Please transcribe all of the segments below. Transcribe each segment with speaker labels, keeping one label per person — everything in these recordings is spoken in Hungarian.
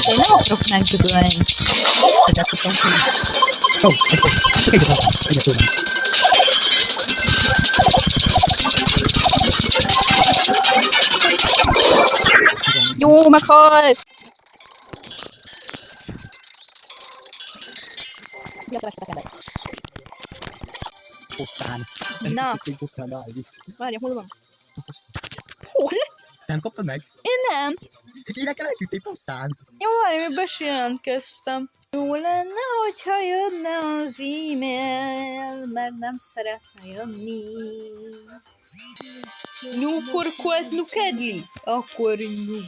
Speaker 1: Én nem akarok megdögölni.
Speaker 2: Egyet tudtam ki. Ó, ez volt. Csak egyet van. Egyet tudom.
Speaker 1: Jó, meghalsz! Mi a keresketek ember?
Speaker 2: Pusztán.
Speaker 1: Na.
Speaker 2: Egy pusztán beállít.
Speaker 1: Várjak, hol van? Hol?
Speaker 2: Nem kaptad meg?
Speaker 1: Én nem.
Speaker 2: Én nekem elküldték pusztán.
Speaker 1: Jó, én bejelentkeztem. Jó lenne, hogyha jönne az e-mail, mert nem szeretne jönni. Nu, pourquoi nu kedli? Akkor nu.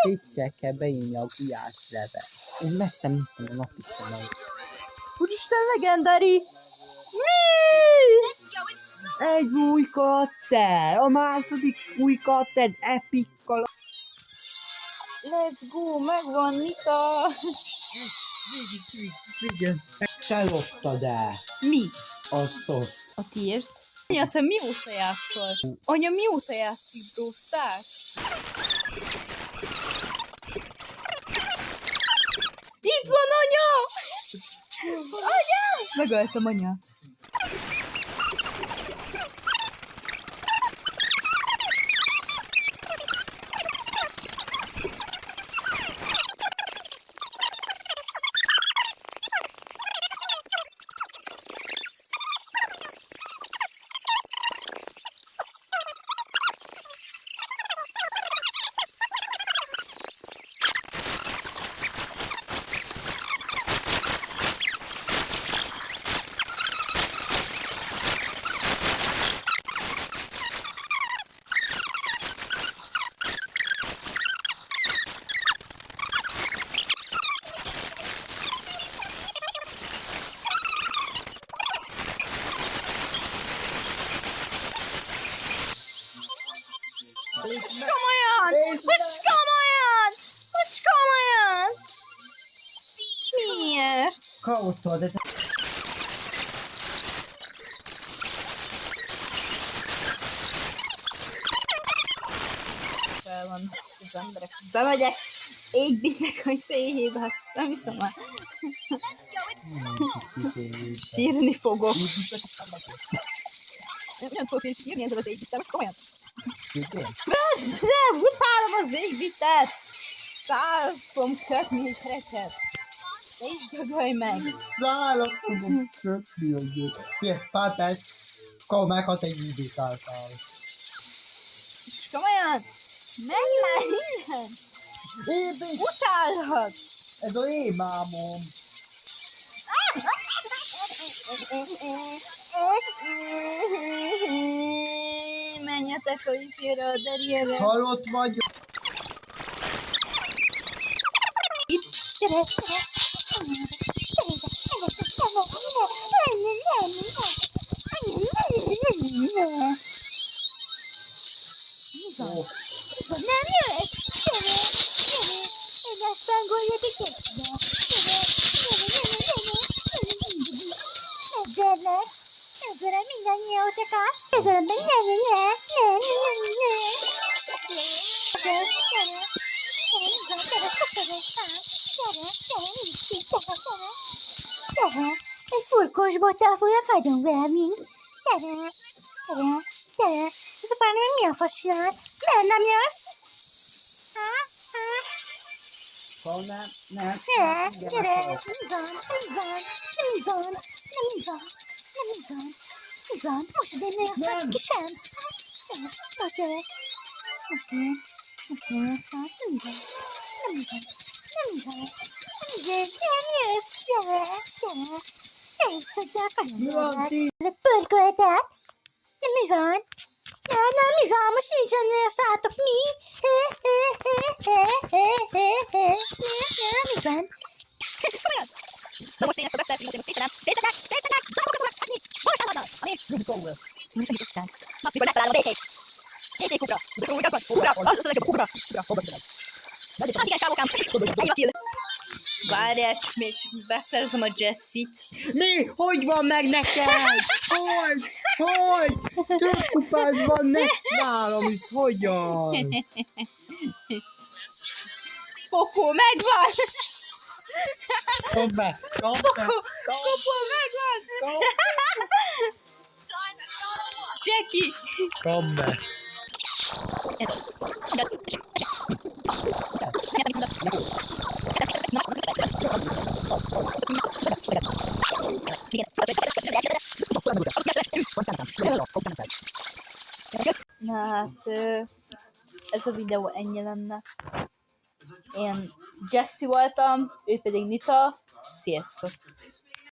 Speaker 2: Kétszer kell beírni a gulyásleve. Én megszemítem a napismenet.
Speaker 1: Úristen, legendári!
Speaker 2: Egy új katter! A második új katter epikkal.
Speaker 1: Let's go, megvan Nika!
Speaker 2: Igen. Te loptad el.
Speaker 1: Mi?
Speaker 2: Azt ott.
Speaker 1: A tiért? Anya, te mióta játszol? Anya, mióta játszik Brawl Stars? Itt van anya! Anya! Megöltem anya. Komolyan! Most komolyan! Most komolyan! Miért?
Speaker 2: Kautod, ez...
Speaker 1: Fel van az emberek. Bemegyek 8-bitnek, hogy széjébe, hát nem hiszem el. Sírni fogok. Nem fogok én sírni ezzel az 8-bittel, most komolyan. Nem, utálom az 8-bitet! Szálom kötni egy kreket. Ne is dögölj meg!
Speaker 2: Szállat fogom kötni, hogy... Fátás, akkor meghat egy ízét által.
Speaker 1: Komolyan! Menj már innen! Utállak!
Speaker 2: Ez a én mámom.
Speaker 1: Menjetek a izére, a derjére.
Speaker 2: Halott vagy.
Speaker 1: Itt, gyere, gyere. Nem jössz? Gyere, gyere. Én ezt angoljatok egybe. Gyere. Gyere, mindannyiótokat. Gyere, gyere, egy furkós bottal fogja fagyom velünk. Gyere, gyere, gyere. Ez a párna meg mi a fasz csinál? Miért nem jössz?
Speaker 2: Nem.
Speaker 1: Gyere, mi van? Most ide ne a kisem. Most gyere. Most ne a szart. Nem van. Pörköltet? Mi van? Mi van? Most nincsen a szátok. Mi? Mi van? Na most én ezt a beszélgetést szétsenem. Szétsenek! Most elhagynak! Ami? Most segítettem. Mikor megtalálom a DT-t. DT-kubra. Kubra. Az a legjobb kubra.
Speaker 3: Várjál, még beszerzem a Jessit.
Speaker 2: Mi? Hogy van meg neked? Hogy? Több kupád van nálam is, hogyan?
Speaker 3: Popó, megvan!
Speaker 2: Kapd be!
Speaker 3: Popó, megvan! Jackie!
Speaker 2: Kapd be!
Speaker 3: Na hát, ez a videó ennyi lenne. Én Jessie voltam, ő pedig Nita. Sziasztok!